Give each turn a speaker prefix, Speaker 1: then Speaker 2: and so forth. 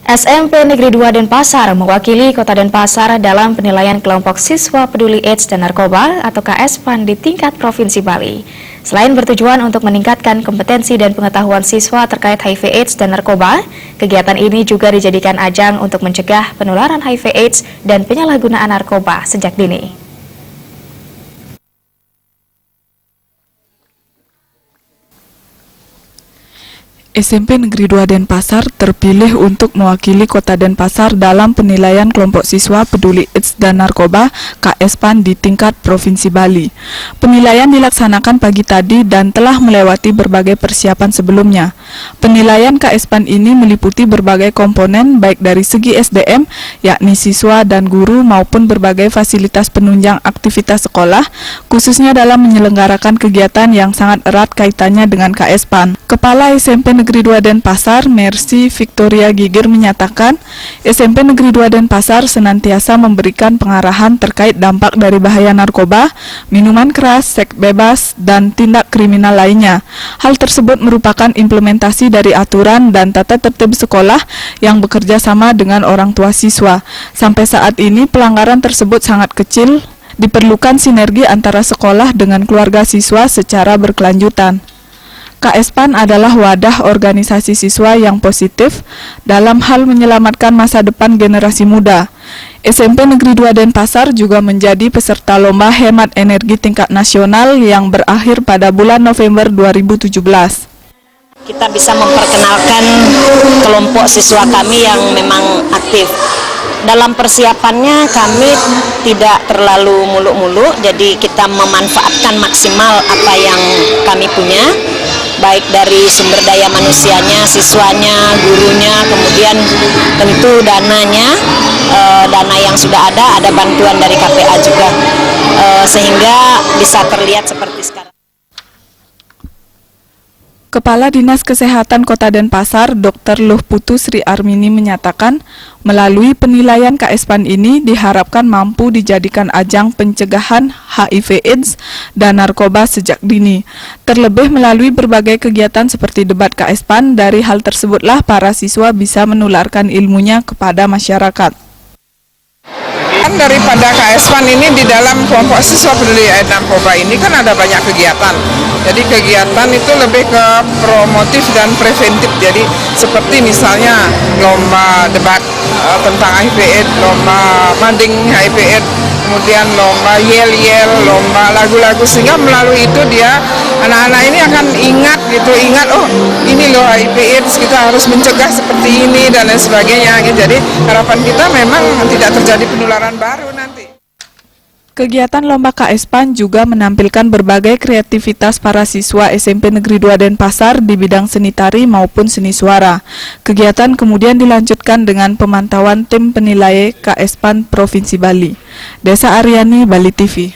Speaker 1: SMP Negeri 2 Denpasar mewakili Kota Denpasar dalam penilaian kelompok siswa peduli AIDS dan narkoba atau KSPAN di tingkat Provinsi Bali. Selain bertujuan untuk meningkatkan kompetensi dan pengetahuan siswa terkait HIV AIDS dan narkoba, kegiatan ini juga dijadikan ajang untuk mencegah penularan HIV AIDS dan penyalahgunaan narkoba sejak dini.
Speaker 2: SMP Negeri 2 Denpasar terpilih untuk mewakili Kota Denpasar dalam penilaian kelompok siswa peduli AIDS dan narkoba KSPAN di tingkat Provinsi Bali. Penilaian dilaksanakan pagi tadi dan telah melewati berbagai persiapan sebelumnya. Penilaian KSPAN ini meliputi berbagai komponen baik dari segi SDM, yakni siswa dan guru maupun berbagai fasilitas penunjang aktivitas sekolah, khususnya dalam menyelenggarakan kegiatan yang sangat erat kaitannya dengan KSPAN. Kepala SMP Negeri 2 Denpasar, Mercy Victoria Gigir menyatakan, SMP Negeri 2 Denpasar senantiasa memberikan pengarahan terkait dampak dari bahaya narkoba, minuman keras, seks bebas, dan tindak kriminal lainnya. Hal tersebut merupakan implementasi dari aturan dan tata tertib sekolah yang bekerja sama dengan orang tua siswa. Sampai saat ini pelanggaran tersebut sangat kecil, diperlukan sinergi antara sekolah dengan keluarga siswa secara berkelanjutan. KSPAN adalah wadah organisasi siswa yang positif dalam hal menyelamatkan masa depan generasi muda. SMP Negeri 2 Denpasar juga menjadi peserta lomba hemat energi tingkat nasional yang berakhir pada bulan November 2017.
Speaker 3: Kita bisa memperkenalkan kelompok siswa kami yang memang aktif. Dalam persiapannya kami tidak terlalu muluk-muluk, jadi kita memanfaatkan maksimal apa yang kami punya, baik dari sumber daya manusianya, siswanya, gurunya, kemudian tentu dananya, dana yang sudah ada bantuan dari KPA juga, sehingga bisa terlihat seperti sekarang.
Speaker 2: Kepala Dinas Kesehatan Kota Denpasar, Dr. Luh Putu Sri Armini menyatakan, melalui penilaian KSPAN ini diharapkan mampu dijadikan ajang pencegahan HIV/AIDS dan narkoba sejak dini. Terlebih melalui berbagai kegiatan seperti debat KSPAN, dari hal tersebutlah para siswa bisa menularkan ilmunya kepada masyarakat.
Speaker 4: Daripada KSPAN ini di dalam kelompok siswa peduli AIDS narkoba ini kan ada banyak kegiatan. Jadi kegiatan itu lebih ke promotif dan preventif. Jadi seperti misalnya lomba debat tentang HIV/AIDS, lomba mading HIV/AIDS, kemudian lomba yel-yel, lomba lagu-lagu, sehingga melalui itu dia anak-anak ini akan ingat oh ini loh HIV/AIDS, kita harus mencegah seperti ini dan lain sebagainya. Jadi harapan kita memang tidak terjadi penularan baru nanti.
Speaker 2: Kegiatan lomba KSPAN juga menampilkan berbagai kreativitas para siswa SMP Negeri 2 Denpasar di bidang seni tari maupun seni suara. Kegiatan kemudian dilanjutkan dengan pemantauan tim penilai KSPAN Provinsi Bali. Desa Aryani, Bali TV.